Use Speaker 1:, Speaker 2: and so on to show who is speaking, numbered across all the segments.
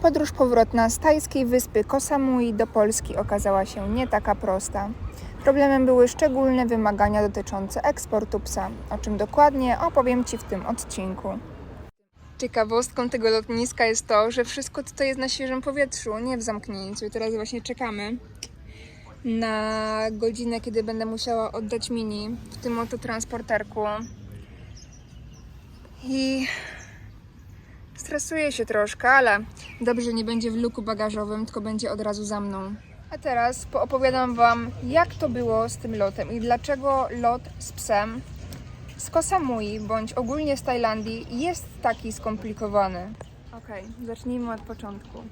Speaker 1: Podróż powrotna z tajskiej wyspy Koh Samui do Polski okazała się nie taka prosta. Problemem były szczególne wymagania dotyczące eksportu psa, o czym dokładnie opowiem Ci w tym odcinku. Ciekawostką tego lotniska jest to, że wszystko tutaj jest na świeżym powietrzu, nie w zamknięciu. Teraz właśnie czekamy na godzinę, kiedy będę musiała oddać Mini w tym oto transporterku. I stresuję się troszkę, ale dobrze, nie będzie w luku bagażowym, tylko będzie od razu za mną. A teraz poopowiadam Wam, jak to było z tym lotem i dlaczego lot z psem z Koh Samui, bądź ogólnie z Tajlandii, jest taki skomplikowany. Okej, zacznijmy od początku.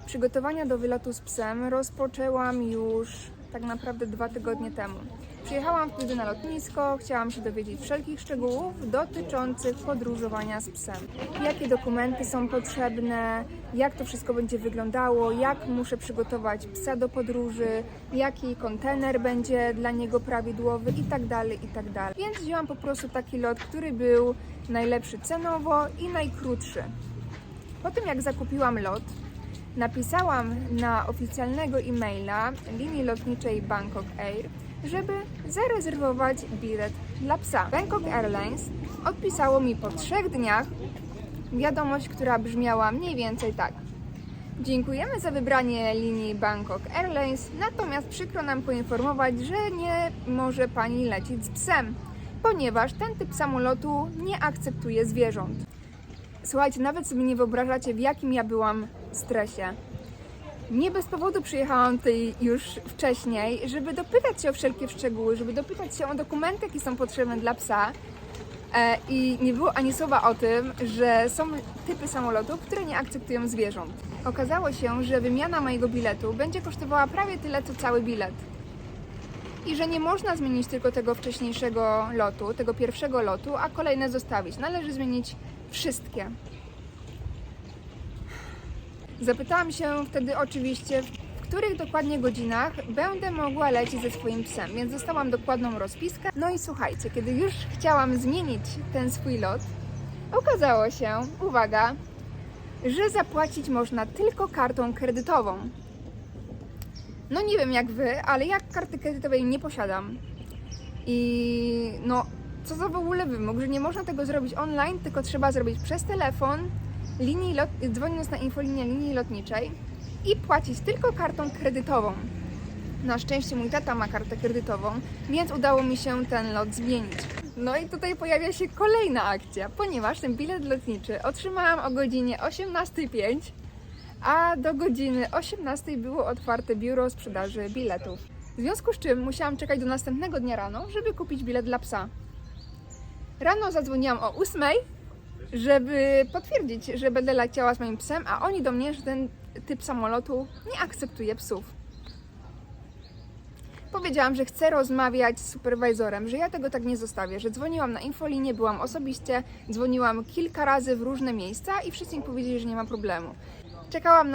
Speaker 1: Przygotowania do wylotu z psem rozpoczęłam już tak naprawdę 2 tygodnie temu. Przyjechałam wtedy na lotnisko, chciałam się dowiedzieć wszelkich szczegółów dotyczących podróżowania z psem. Jakie dokumenty są potrzebne, jak to wszystko będzie wyglądało, jak muszę przygotować psa do podróży, jaki kontener będzie dla niego prawidłowy itd. Więc wzięłam po prostu taki lot, który był najlepszy cenowo i najkrótszy. Po tym jak zakupiłam lot, napisałam na oficjalnego e-maila linii lotniczej Bangkok Air, żeby zarezerwować bilet dla psa. Bangkok Airlines odpisało mi po 3 dniach wiadomość, która brzmiała mniej więcej tak. Dziękujemy za wybranie linii Bangkok Airlines, natomiast przykro nam poinformować, że nie może Pani lecieć z psem, ponieważ ten typ samolotu nie akceptuje zwierząt. Słuchajcie, nawet sobie nie wyobrażacie, w jakim ja byłam stresie. Nie bez powodu przyjechałam tutaj już wcześniej, żeby dopytać się o wszelkie szczegóły, żeby dopytać się o dokumenty, jakie są potrzebne dla psa. I nie było ani słowa o tym, że są typy samolotów, które nie akceptują zwierząt. Okazało się, że wymiana mojego biletu będzie kosztowała prawie tyle, co cały bilet. I że nie można zmienić tylko tego wcześniejszego lotu, tego pierwszego lotu, a kolejne zostawić. Należy zmienić wszystkie. Zapytałam się wtedy oczywiście, w których dokładnie godzinach będę mogła lecieć ze swoim psem, więc dostałam dokładną rozpiskę. No i słuchajcie, kiedy już chciałam zmienić ten swój lot, okazało się, uwaga, że zapłacić można tylko kartą kredytową. No nie wiem jak Wy, ale ja karty kredytowej nie posiadam. I no, co za w ogóle wymóg, że nie można tego zrobić online, tylko trzeba zrobić przez telefon, dzwoniąc na infolinię linii lotniczej i płacić tylko kartą kredytową. Na szczęście mój tata ma kartę kredytową, więc udało mi się ten lot zmienić. No i tutaj pojawia się kolejna akcja, ponieważ ten bilet lotniczy otrzymałam o godzinie 18:05, a do godziny 18:00 było otwarte biuro sprzedaży biletów. W związku z czym musiałam czekać do następnego dnia rano, żeby kupić bilet dla psa. Rano zadzwoniłam o 8:00, żeby potwierdzić, że będę leciała z moim psem, a oni do mnie, że ten typ samolotu nie akceptuje psów. Powiedziałam, że chcę rozmawiać z superwajzorem, że ja tego tak nie zostawię, że dzwoniłam na infolinię, byłam osobiście, dzwoniłam kilka razy w różne miejsca i wszyscy mi powiedzieli, że nie ma problemu. Czekałam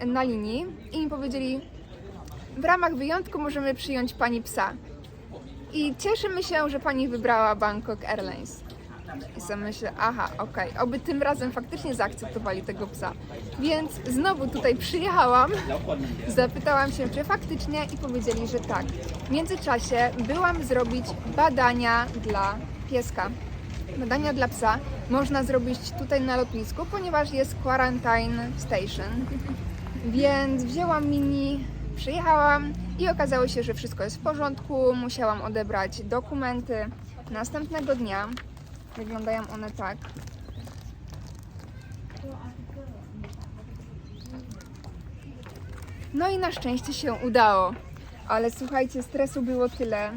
Speaker 1: na linii i mi powiedzieli, w ramach wyjątku możemy przyjąć Pani psa. I cieszymy się, że Pani wybrała Bangkok Airlines. I sobie myślę, aha, okej, oby tym razem faktycznie zaakceptowali tego psa. Więc znowu tutaj przyjechałam, zapytałam się, czy faktycznie i powiedzieli, że tak. W międzyczasie byłam zrobić badania dla pieska. Badania dla psa można zrobić tutaj na lotnisku, ponieważ jest Quarantine Station. Więc wzięłam Mini, przyjechałam i okazało się, że wszystko jest w porządku. Musiałam odebrać dokumenty. Następnego dnia wyglądają one tak. No i na szczęście się udało. Ale słuchajcie, stresu było tyle,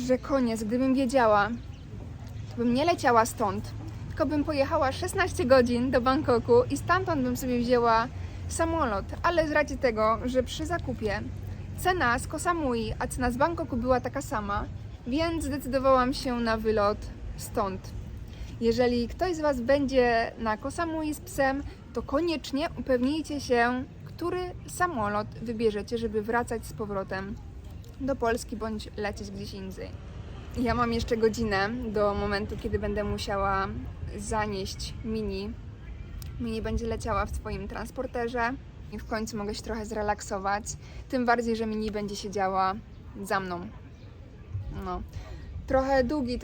Speaker 1: że koniec. Gdybym wiedziała, bym nie leciała stąd, tylko bym pojechała 16 godzin do Bangkoku i stamtąd bym sobie wzięła samolot. Ale z racji tego, że przy zakupie cena z Koh Samui, a cena z Bangkoku była taka sama, więc zdecydowałam się na wylot stąd. Jeżeli ktoś z Was będzie na Koh Samui z psem, to koniecznie upewnijcie się, który samolot wybierzecie, żeby wracać z powrotem do Polski bądź lecieć gdzieś indziej. Ja mam jeszcze godzinę do momentu, kiedy będę musiała zanieść Mini Mini będzie leciała w Twoim transporterze i w końcu mogę się trochę zrelaksować. Tym bardziej, że Mini będzie siedziała za mną. No. Trochę długi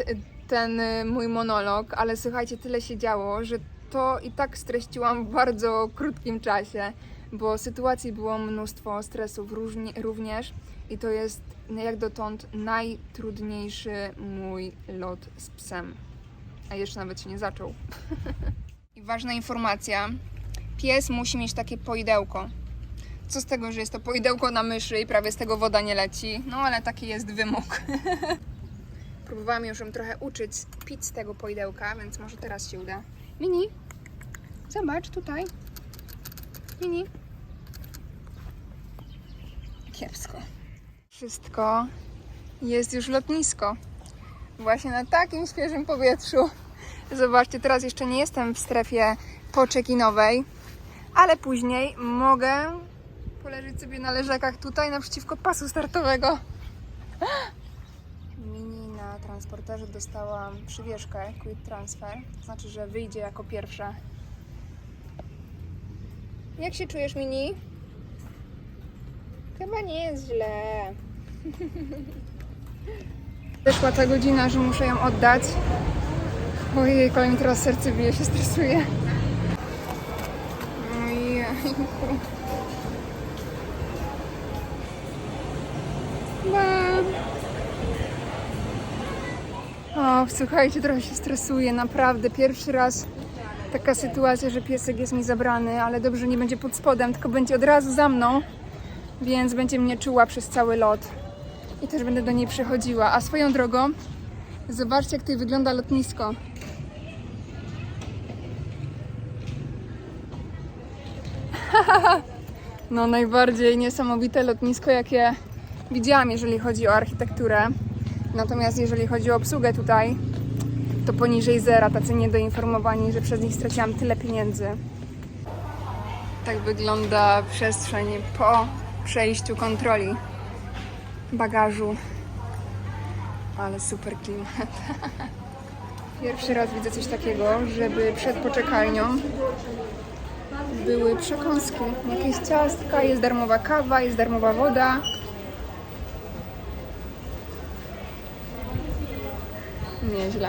Speaker 1: ten mój monolog, ale słuchajcie, tyle się działo, że to i tak streściłam w bardzo krótkim czasie, bo sytuacji było mnóstwo, stresów również i to jest jak dotąd najtrudniejszy mój lot z psem. A jeszcze nawet się nie zaczął. I ważna informacja, pies musi mieć takie poidełko. Co z tego, że jest to poidełko na myszy i prawie z tego woda nie leci, no ale taki jest wymóg. Próbowałam już ją trochę uczyć pić z tego poidełka, więc może teraz się uda. Mini, zobacz tutaj. Mini. Kiepsko. Wszystko jest już lotnisko. Właśnie na takim świeżym powietrzu. Zobaczcie, teraz jeszcze nie jestem w strefie po-check-inowej, ale później mogę poleżeć sobie na leżakach tutaj naprzeciwko pasu startowego. Mini na transporterze dostałam przywieszkę Quick Transfer, to znaczy, że wyjdzie jako pierwsza. Jak się czujesz, Mini? Chyba nie jest źle. Wyszła ta godzina, że muszę ją oddać. Ojej, mi teraz serce bije, się stresuje. Ojejku. O, słuchajcie, trochę się stresuję, naprawdę. Pierwszy raz taka sytuacja, że piesek jest mi zabrany, ale dobrze, nie będzie pod spodem, tylko będzie od razu za mną, więc będzie mnie czuła przez cały lot. I też będę do niej przychodziła. A swoją drogą, zobaczcie, jak tutaj wygląda lotnisko. No, najbardziej niesamowite lotnisko, jakie widziałam, jeżeli chodzi o architekturę. Natomiast jeżeli chodzi o obsługę tutaj, to poniżej zera, tacy niedoinformowani, że przez nich straciłam tyle pieniędzy. Tak wygląda przestrzeń po przejściu kontroli bagażu. Ale super klimat. Pierwszy raz widzę coś takiego, żeby przed poczekalnią były przekąski. Jakieś ciastka, jest darmowa kawa, jest darmowa woda. Nieźle.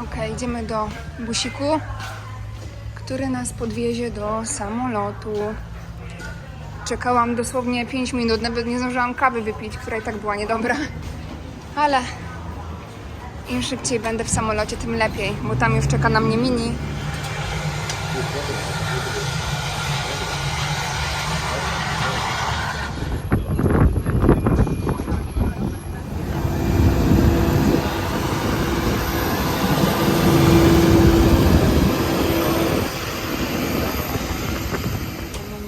Speaker 1: Ok, idziemy do busiku, który nas podwiezie do samolotu. Czekałam dosłownie 5 minut, nawet nie zdążyłam kawy wypić, która i tak była niedobra. Ale im szybciej będę w samolocie, tym lepiej, bo tam już czeka na mnie Mini.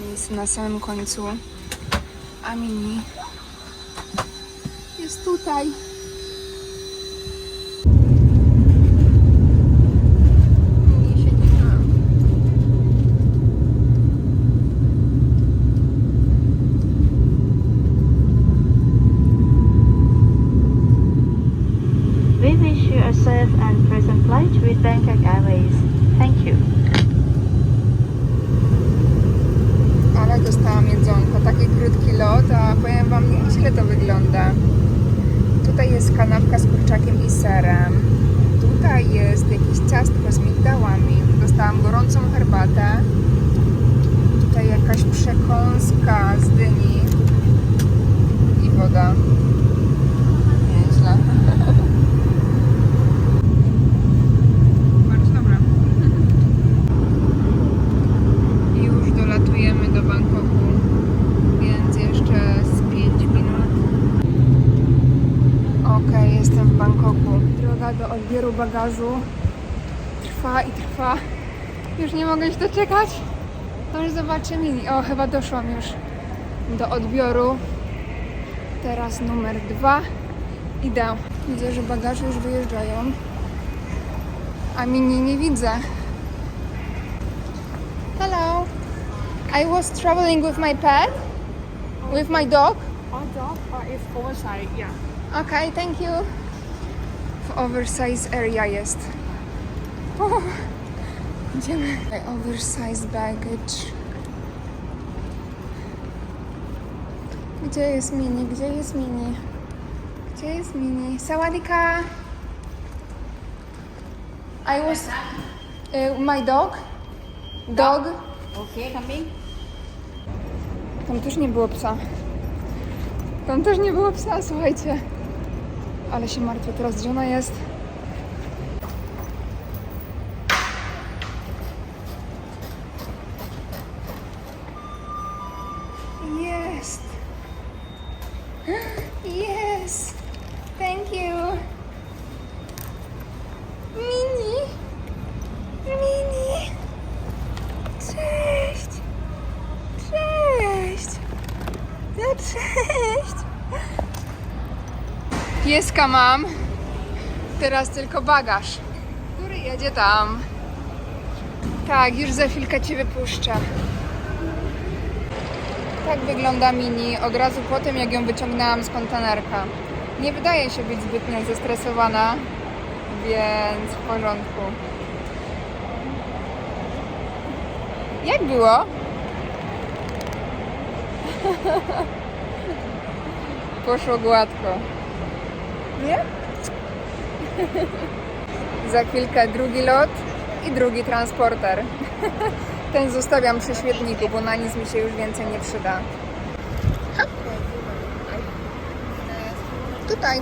Speaker 1: Miejsce na samym końcu, a Mini jest tutaj.
Speaker 2: We wish you a safe and pleasant flight with Bangkok Airways. Thank you.
Speaker 1: Ale dostałam jedzonko, taki krótki lot, a powiem Wam, nieźle to wygląda. Tutaj jest kanapka z kurczakiem i serem. Tutaj jest jakieś ciastko z migdałami. Dostałam gorącą herbatę. Tutaj jakaś przekąska z dyni i woda. Nieźle. Bardzo dobra. Już dolatujemy do Bangkoku, więc jeszcze z 5 minut. Okej, jestem w Bangkoku. Droga do odbioru bagażu trwa i trwa. Już nie mogę się doczekać. Już zobaczę Mini. O, chyba doszłam już do odbioru. Teraz numer 2. Idę. Widzę, że bagaże już wyjeżdżają, a Mini nie widzę. Hello! I was traveling with my pet, with my dog.
Speaker 3: Hot dog is oversized, yeah.
Speaker 1: Okay, thank you. W oversize area jest. O, idziemy. Oversize baggage. Gdzie jest mini? Gdzie jest mini? Gdzie jest mini? Sawadika! I was... my dog? Dog?
Speaker 3: Okay, coming.
Speaker 1: Tam też nie było psa. Tam też nie było psa, słuchajcie. Ale się martwię teraz, gdzie ona jest. Jest. Yes. Thank you. Mini. Mini. Cześć. Cześć. No cześć. Pieska mam. Teraz tylko bagaż, który jedzie tam. Tak, już za chwilkę Cię wypuszczę. Tak wygląda mini od razu po tym, jak ją wyciągnęłam z kontenerka. Nie wydaje się być zbytnio zestresowana, więc w porządku. Jak było? Poszło gładko. Nie? Za chwilkę drugi lot i drugi transporter. Ten zostawiam przy świetniku, bo na nic mi się już więcej nie przyda. Hop. Tutaj.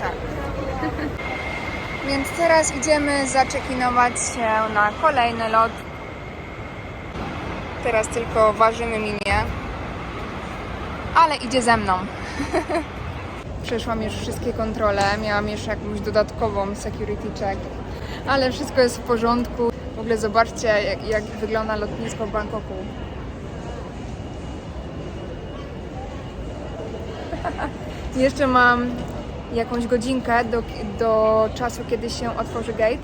Speaker 1: Tak. Więc teraz idziemy zaczekinować się na kolejny lot. Teraz tylko ważymy minię, ale idzie ze mną. Przeszłam już wszystkie kontrole, miałam jeszcze jakąś dodatkową security check, ale wszystko jest w porządku. W ogóle zobaczcie, jak wygląda lotnisko w Bangkoku. Jeszcze mam jakąś godzinkę do czasu, kiedy się otworzy gate,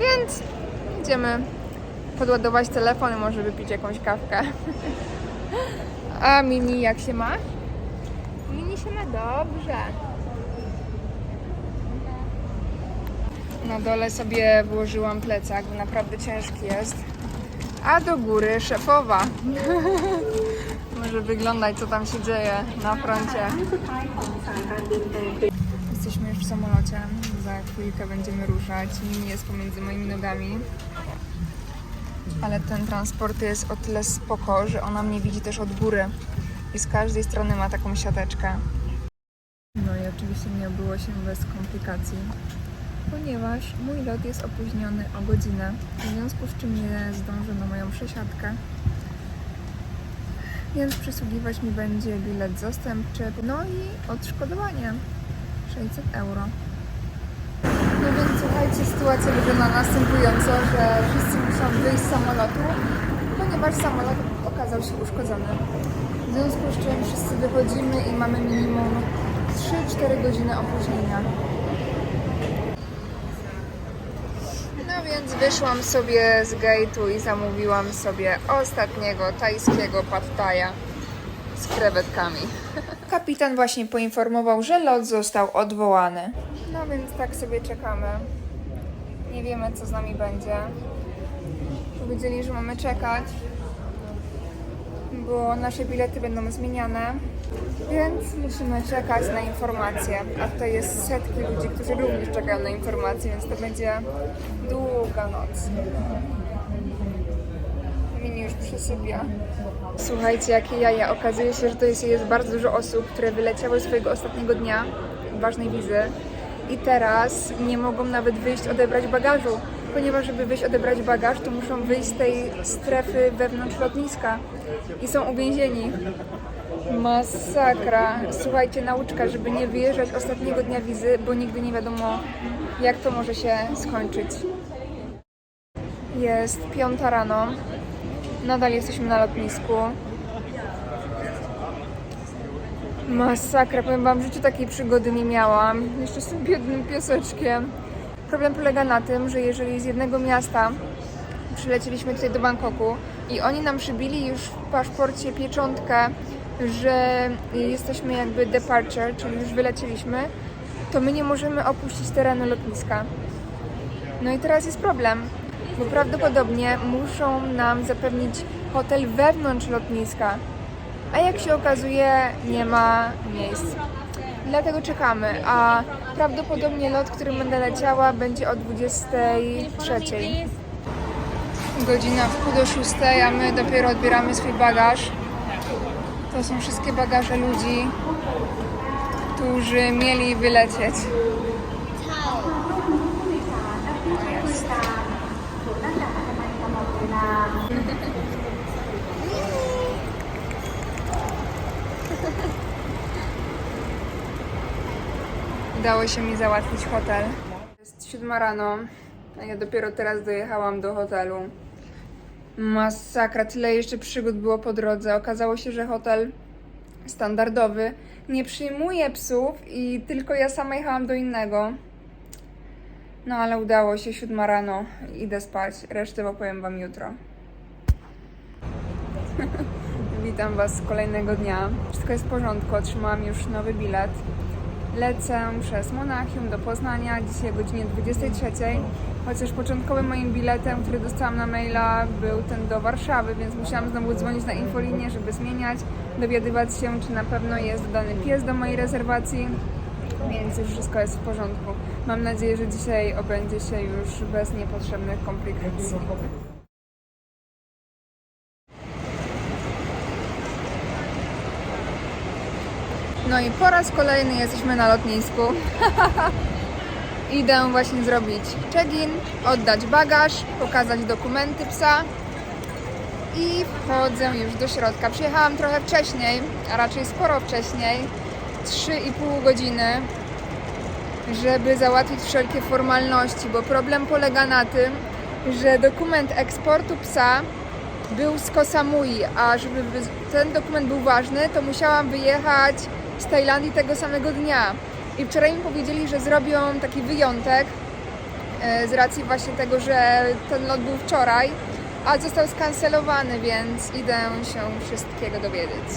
Speaker 1: więc idziemy podładować telefon i może wypić jakąś kawkę. A Mini jak się ma? Mini się ma dobrze. Na dole sobie włożyłam plecak, bo naprawdę ciężki jest. A do góry szefowa. Może wyglądać, co tam się dzieje na froncie. Jesteśmy już w samolocie. Za chwilkę będziemy ruszać. Mini jest pomiędzy moimi nogami. Ale ten transport jest o tyle spoko, że ona mnie widzi też od góry. I z każdej strony ma taką siateczkę. No i oczywiście nie obyło się bez komplikacji, ponieważ mój lot jest opóźniony o godzinę, w związku z czym nie zdążę na moją przesiadkę. Więc przysługiwać mi będzie bilet zastępczy, no i odszkodowanie 600 euro. No więc słuchajcie, sytuacja wygląda następująco, że wszyscy muszą wyjść z samolotu, ponieważ samolot okazał się uszkodzony. W związku z czym wszyscy wychodzimy i mamy minimum 3-4 godziny opóźnienia. No więc wyszłam sobie z gate'u i zamówiłam sobie ostatniego tajskiego pad thai'a z krewetkami. Kapitan właśnie poinformował, że lot został odwołany. No więc tak sobie czekamy. Nie wiemy, co z nami będzie. Powiedzieli, że mamy czekać, bo nasze bilety będą zmieniane, więc musimy czekać na informacje. A tutaj jest setki ludzi, którzy również czekają na informacje, więc to będzie długa noc. Mini już przysypia. Słuchajcie, jakie jaja. Okazuje się, że to jest bardzo dużo osób, które wyleciały swojego ostatniego dnia ważnej wizy i teraz nie mogą nawet wyjść odebrać bagażu, ponieważ żeby wyjść odebrać bagaż, to muszą wyjść z tej strefy wewnątrz lotniska i są uwięzieni. Masakra. Słuchajcie, nauczka, żeby nie wyjeżdżać ostatniego dnia wizy, bo nigdy nie wiadomo, jak to może się skończyć. Jest 5 rano. Nadal jesteśmy na lotnisku. Masakra, powiem wam, w życiu takiej przygody nie miałam. Jeszcze z tym biednym pieseczkiem. Problem polega na tym, że jeżeli z jednego miasta przylecieliśmy tutaj do Bangkoku i oni nam przybili już w paszporcie pieczątkę, że jesteśmy jakby departure, czyli już wylecieliśmy, to my nie możemy opuścić terenu lotniska. No i teraz jest problem, bo prawdopodobnie muszą nam zapewnić hotel wewnątrz lotniska, a jak się okazuje, nie ma miejsc. Dlatego czekamy, a prawdopodobnie lot, którym będę leciała, będzie o 23. Godzina w 5:45, a my dopiero odbieramy swój bagaż. To są wszystkie bagaże ludzi, którzy mieli wylecieć. Udało się mi załatwić hotel. Jest 7 rano, a ja dopiero teraz dojechałam do hotelu. Masakra, tyle jeszcze przygód było po drodze. Okazało się, że hotel standardowy nie przyjmuje psów i tylko ja sama jechałam do innego. No ale udało się, 7 rano, idę spać. Resztę opowiem wam jutro. Witam was z kolejnego dnia. Wszystko jest w porządku, otrzymałam już nowy bilet. Lecę przez Monachium do Poznania dzisiaj o godzinie 23, chociaż początkowym moim biletem, który dostałam na maila, był ten do Warszawy, więc musiałam znowu dzwonić na infolinię, żeby zmieniać, dowiadywać się, czy na pewno jest dodany pies do mojej rezerwacji, więc już wszystko jest w porządku. Mam nadzieję, że dzisiaj obędzie się już bez niepotrzebnych komplikacji. No i po raz kolejny jesteśmy na lotnisku. Idę właśnie zrobić check-in, oddać bagaż, pokazać dokumenty psa i wchodzę już do środka. Przyjechałam trochę wcześniej, a raczej sporo wcześniej, 3,5 godziny, żeby załatwić wszelkie formalności, bo problem polega na tym, że dokument eksportu psa był z Koh Samui, a żeby ten dokument był ważny, to musiałam wyjechać z Tajlandii tego samego dnia. I wczoraj mi powiedzieli, że zrobią taki wyjątek z racji właśnie tego, że ten lot był wczoraj, a został skancelowany, więc idę się wszystkiego dowiedzieć.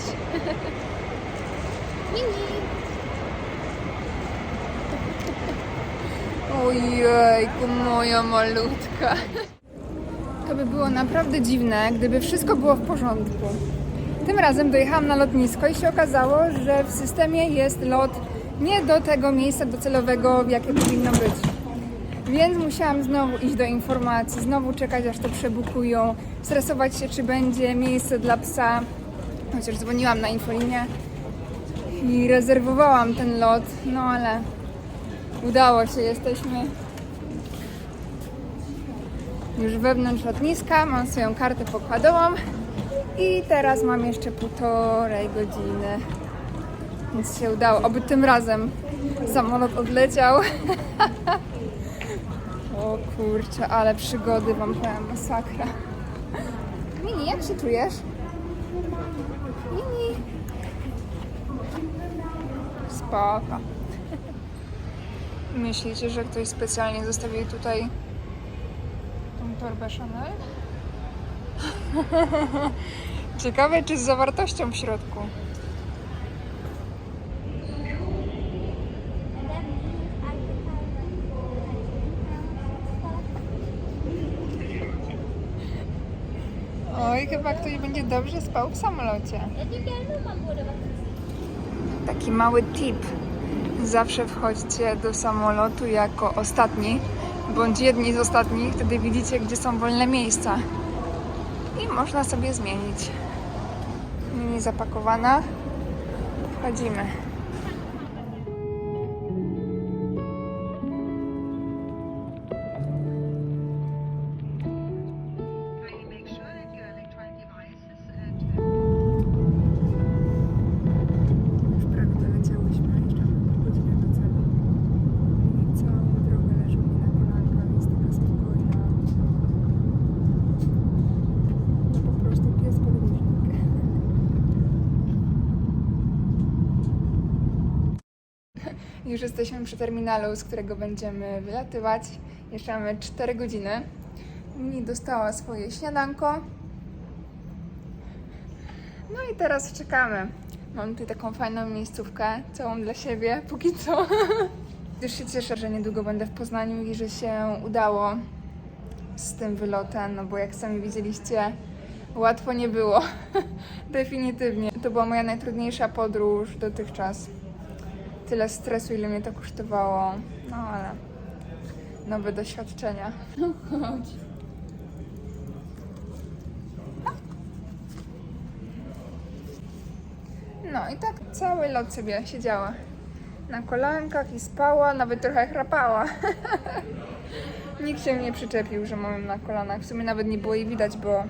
Speaker 1: Ojejku, moja malutka. To by było naprawdę dziwne, gdyby wszystko było w porządku. Tym razem dojechałam na lotnisko i się okazało, że w systemie jest lot nie do tego miejsca docelowego, w jakie powinno być. Więc musiałam znowu iść do informacji, znowu czekać, aż to przebukują, stresować się, czy będzie miejsce dla psa. Chociaż dzwoniłam na infolinię i rezerwowałam ten lot, no ale udało się, jesteśmy już wewnątrz lotniska, mam swoją kartę pokładową i teraz mam jeszcze 1,5 godziny, więc się udało. Oby tym razem samolot odleciał. O kurczę, ale przygody wam powiem, masakra. Mini, jak się czujesz? Mini. Spoko. Myślicie, że ktoś specjalnie zostawił tutaj tą torbę Chanel? Ciekawe, czy z zawartością w środku. Oj, chyba ktoś będzie dobrze spał w samolocie. Taki mały tip. Zawsze wchodźcie do samolotu jako ostatni, bądź jedni z ostatnich, wtedy widzicie, gdzie są wolne miejsca. I można sobie zmienić. Mini zapakowana. Wchodzimy. Już prawie doleciałyśmy, jeszcze pół godziny do celu. I całą drogę leżą mi na kolankach, jest taka spokojna. To po prostu pies podróżnik. Już jesteśmy przy terminalu, z którego będziemy wylatywać. Jeszcze mamy 4 godziny. Mini dostała swoje śniadanko. No i teraz czekamy. Mam tutaj taką fajną miejscówkę, całą dla siebie, póki co. Już się cieszę, że niedługo będę w Poznaniu i że się udało z tym wylotem, no bo jak sami widzieliście, łatwo nie było. Definitywnie. To była moja najtrudniejsza podróż dotychczas. Tyle stresu, ile mnie to kosztowało. No ale nowe doświadczenia. No chodź. No i tak cały lot sobie siedziała na kolankach i spała, nawet trochę chrapała. Nikt się nie przyczepił, że mam ją na kolanach. W sumie nawet nie było jej widać, bo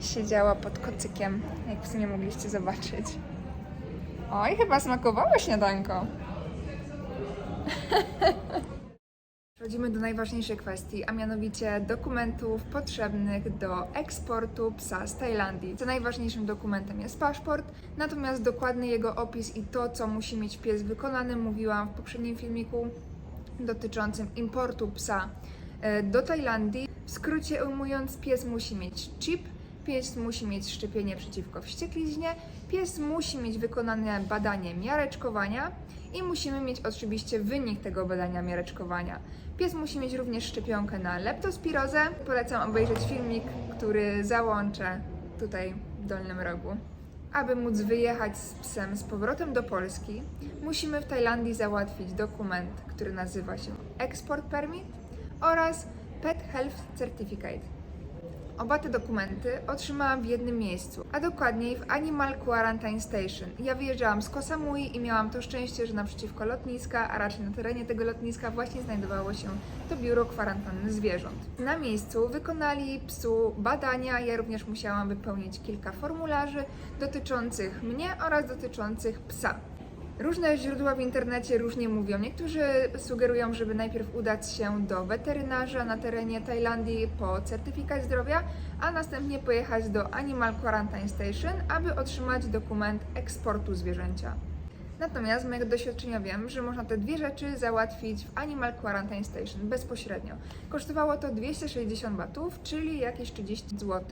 Speaker 1: siedziała pod kocykiem, jak w sumie mogliście zobaczyć. Oj, chyba smakowało śniadanko. Przechodzimy do najważniejszej kwestii, a mianowicie dokumentów potrzebnych do eksportu psa z Tajlandii. Co najważniejszym dokumentem jest paszport, natomiast dokładny jego opis i to, co musi mieć pies wykonany, mówiłam w poprzednim filmiku dotyczącym importu psa do Tajlandii. W skrócie ujmując, pies musi mieć chip, pies musi mieć szczepienie przeciwko wściekliźnie, pies musi mieć wykonane badanie miareczkowania i musimy mieć oczywiście wynik tego badania miareczkowania. Pies musi mieć również szczepionkę na leptospirozę. Polecam obejrzeć filmik, który załączę tutaj w dolnym rogu. Aby móc wyjechać z psem z powrotem do Polski, musimy w Tajlandii załatwić dokument, który nazywa się Export Permit oraz Pet Health Certificate. Oba te dokumenty otrzymałam w jednym miejscu, a dokładniej w Animal Quarantine Station. Ja wyjeżdżałam z Koh Samui i miałam to szczęście, że naprzeciwko lotniska, a raczej na terenie tego lotniska właśnie znajdowało się to biuro kwarantanny zwierząt. Na miejscu wykonali psu badania, ja również musiałam wypełnić kilka formularzy dotyczących mnie oraz dotyczących psa. Różne źródła w internecie różnie mówią. Niektórzy sugerują, żeby najpierw udać się do weterynarza na terenie Tajlandii po certyfikat zdrowia, a następnie pojechać do Animal Quarantine Station, aby otrzymać dokument eksportu zwierzęcia. Natomiast z mojego doświadczenia wiem, że można te dwie rzeczy załatwić w Animal Quarantine Station bezpośrednio. Kosztowało to 260 batów, czyli jakieś 30 zł.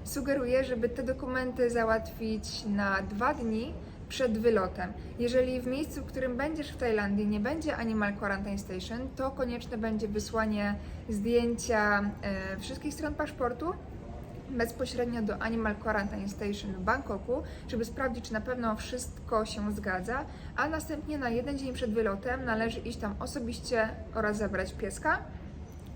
Speaker 1: Sugeruję, żeby te dokumenty załatwić na 2 dni przed wylotem. Jeżeli w miejscu, w którym będziesz w Tajlandii, nie będzie Animal Quarantine Station, to konieczne będzie wysłanie zdjęcia wszystkich stron paszportu bezpośrednio do Animal Quarantine Station w Bangkoku, żeby sprawdzić, czy na pewno wszystko się zgadza, a następnie na 1 dzień przed wylotem należy iść tam osobiście oraz zabrać pieska,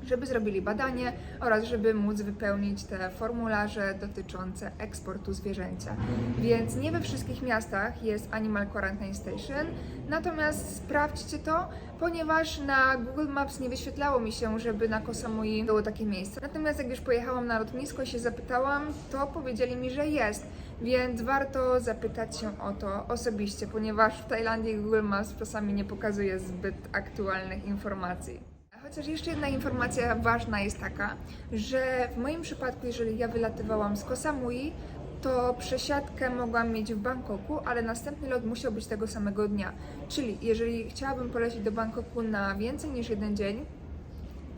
Speaker 1: żeby zrobili badanie oraz żeby móc wypełnić te formularze dotyczące eksportu zwierzęcia. Więc nie we wszystkich miastach jest Animal Quarantine Station, natomiast sprawdźcie to, ponieważ na Google Maps nie wyświetlało mi się, żeby na Koh Samui było takie miejsce. Natomiast jak już pojechałam na lotnisko i się zapytałam, to powiedzieli mi, że jest. Więc warto zapytać się o to osobiście, ponieważ w Tajlandii Google Maps czasami nie pokazuje zbyt aktualnych informacji. Chociaż jeszcze jedna informacja ważna jest taka, że w moim przypadku, jeżeli ja wylatywałam z Koh Samui, to przesiadkę mogłam mieć w Bangkoku, ale następny lot musiał być tego samego dnia. Czyli jeżeli chciałabym polecieć do Bangkoku na więcej niż 1 dzień,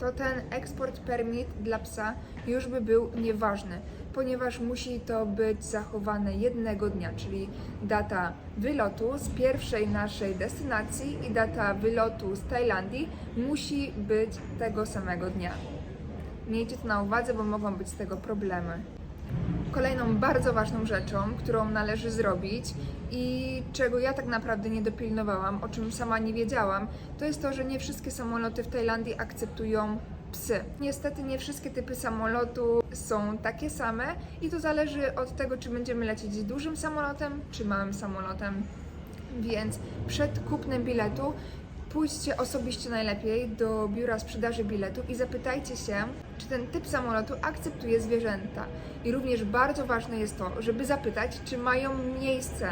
Speaker 1: to ten export permit dla psa już by był nieważny, ponieważ musi to być zachowane jednego dnia, czyli data wylotu z pierwszej naszej destynacji i data wylotu z Tajlandii musi być tego samego dnia. Miejcie to na uwadze, bo mogą być z tego problemy. Kolejną bardzo ważną rzeczą, którą należy zrobić i czego ja tak naprawdę nie dopilnowałam, o czym sama nie wiedziałam, to jest to, że nie wszystkie samoloty w Tajlandii akceptują psy. Niestety nie wszystkie typy samolotu są takie same i to zależy od tego, czy będziemy lecieć dużym samolotem, czy małym samolotem. Więc przed kupnem biletu pójdźcie osobiście najlepiej do biura sprzedaży biletu i zapytajcie się, czy ten typ samolotu akceptuje zwierzęta. I również bardzo ważne jest to, żeby zapytać, czy mają miejsce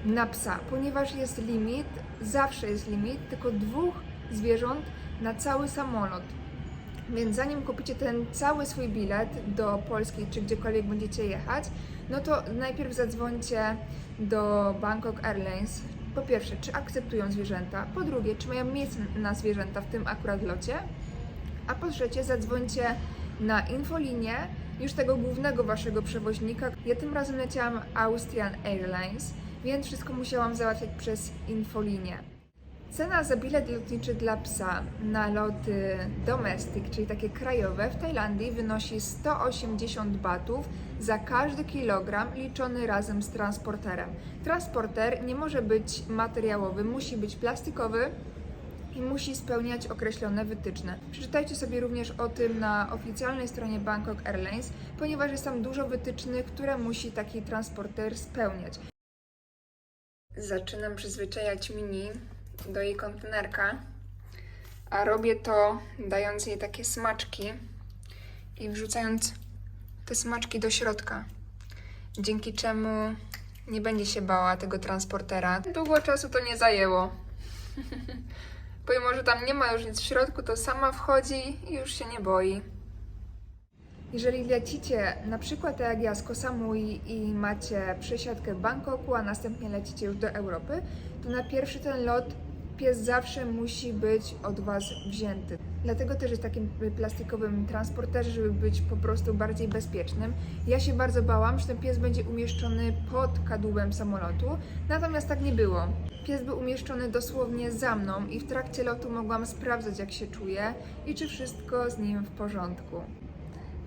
Speaker 1: na psa, ponieważ jest limit, zawsze jest limit, tylko 2 zwierząt na cały samolot. Więc zanim kupicie ten cały swój bilet do Polski, czy gdziekolwiek będziecie jechać, no to najpierw zadzwońcie do Bangkok Airlines. Po pierwsze, czy akceptują zwierzęta, po drugie, czy mają miejsce na zwierzęta w tym akurat locie, A po trzecie, zadzwońcie na infolinię już tego głównego waszego przewoźnika. Ja tym razem leciałam Austrian Airlines, więc wszystko musiałam załatwiać przez infolinię. Cena za bilet lotniczy dla psa na loty domestic, czyli takie krajowe, w Tajlandii wynosi 180 batów za każdy kilogram liczony razem z transporterem. Transporter nie może być materiałowy, musi być plastikowy i musi spełniać określone wytyczne. Przeczytajcie sobie również o tym na oficjalnej stronie Bangkok Airlines, ponieważ jest tam dużo wytycznych, które musi taki transporter spełniać. Zaczynam przyzwyczajać Mini do jej kontenerka, a robię to dając jej takie smaczki i wrzucając te smaczki do środka, dzięki czemu nie będzie się bała tego transportera. Długo czasu to nie zajęło. Pomimo, że tam nie ma już nic w środku, to sama wchodzi i już się nie boi. Jeżeli lecicie na przykład tak jak ja z Koh Samui i macie przesiadkę w Bangkoku, a następnie lecicie już do Europy, to na pierwszy ten lot pies zawsze musi być od Was wzięty. Dlatego też jest w takim plastikowym transporterze, żeby być po prostu bardziej bezpiecznym. Ja się bardzo bałam, że ten pies będzie umieszczony pod kadłubem samolotu, natomiast tak nie było. Pies był umieszczony dosłownie za mną i w trakcie lotu mogłam sprawdzać, jak się czuje i czy wszystko z nim w porządku.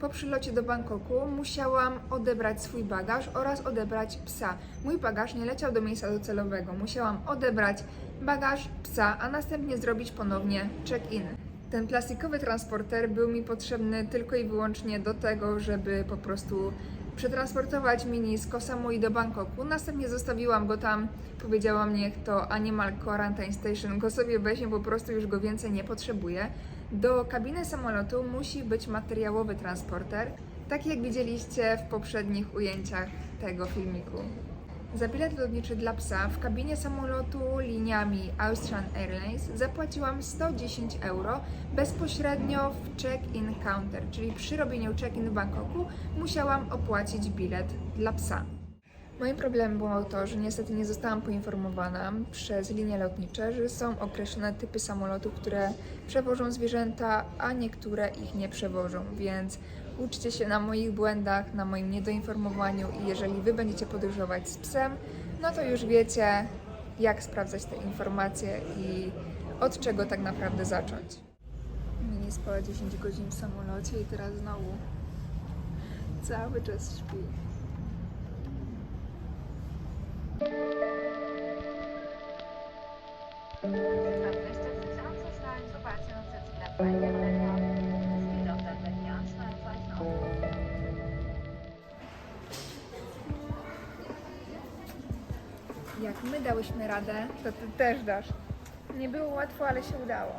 Speaker 1: Po przylocie do Bangkoku musiałam odebrać swój bagaż oraz odebrać psa. Mój bagaż nie leciał do miejsca docelowego. Musiałam odebrać bagaż, psa, a następnie zrobić ponownie check-in. Ten plastikowy transporter był mi potrzebny tylko i wyłącznie do tego, żeby po prostu przetransportować Mini z Koh Samui do Bangkoku. Następnie zostawiłam go tam, powiedziałam, niech to Animal Quarantine Station go sobie weźmie, po prostu już go więcej nie potrzebuję. Do kabiny samolotu musi być materiałowy transporter, taki jak widzieliście w poprzednich ujęciach tego filmiku. Za bilet lotniczy dla psa w kabinie samolotu liniami Austrian Airlines zapłaciłam 110 euro bezpośrednio w check-in counter, czyli przy robieniu check-in w Bangkoku musiałam opłacić bilet dla psa. Moim problemem było to, że niestety nie zostałam poinformowana przez linie lotnicze, że są określone typy samolotów, które przewożą zwierzęta, a niektóre ich nie przewożą, więc uczcie się na moich błędach, na moim niedoinformowaniu i jeżeli Wy będziecie podróżować z psem, no to już wiecie, jak sprawdzać te informacje i od czego tak naprawdę zacząć. Mini spała 10 godzin w samolocie i teraz znowu cały czas śpi. Jak my dałyśmy radę, to Ty też dasz. Nie było łatwo, ale się udało.